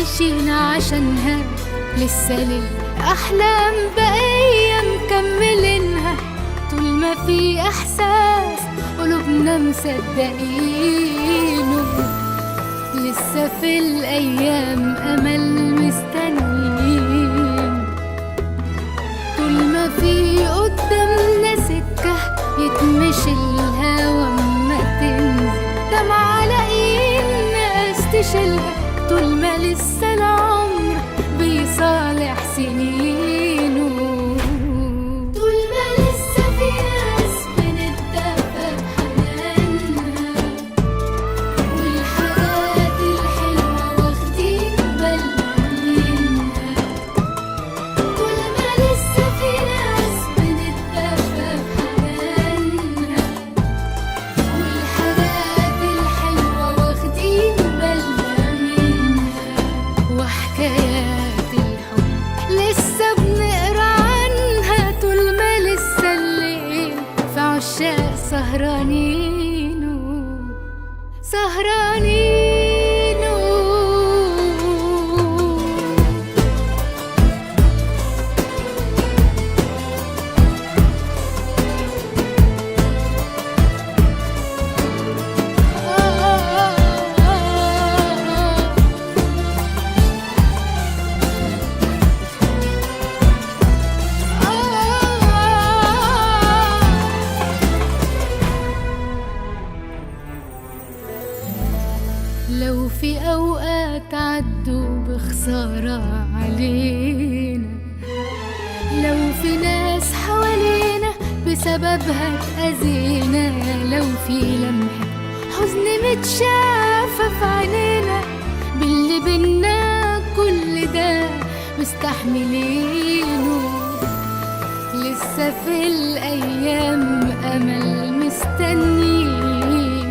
عايشين عشانها، لسه للأحلام بقية مكملينها. طول ما في إحساس قلوبنا مصدقينه، لسه في الأيام أمل مستنيين. طول ما في قدامنا سكة يتمشي الهوا أما تنزل دمعة لاقيين ناس تشيلها. طول ما لسه العمر بيصالح سنينه، طول ما لسه في ناس بنتدفى بحنانها، والحاجات الحلوة واخدين بالنا منها. طول ما لسه في ناس بنتدفى بحنانها، والحاجات الحلوة واخدين بالنا منها. وحكايات الحب لسه بنقرا عنها، طول ما لسه الليل في عشاق سهرانينه سهرانينه. لو في أوقات عدوا بخسارة علينا، لو في ناس حوالينا بسببها اتأذينا، لو في لمحة حزن متشافة في عينينا، باللي بينا كل ده مستحملينه. لسه في الأيام أمل مستنيين.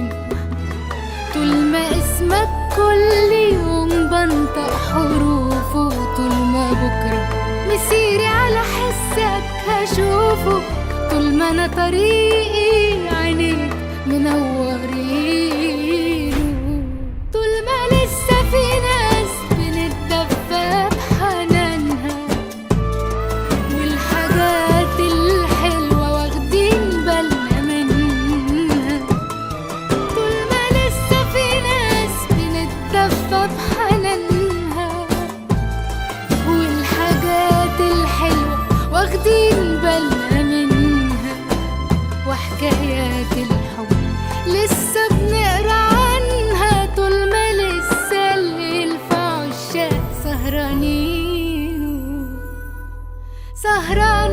طول ما اسمك كل يوم بنطق حروفه، طول ما بكرة مسيري على حسك هشوفه. طول ما أنا طريقي عينيك منورينه، طول ما لسه في ناس بنتدفى بحنانها، والحاجات الحلوة واخدين بالنا منها. طول ما لسه في ناس بنتدفى بحنانها، والحاجات الحلوة واخدين بالنا منها. وحكايات الحب لسه بنقرا عنها، طول ما لسه الليل في عشاق سهرانينه سهرانينه.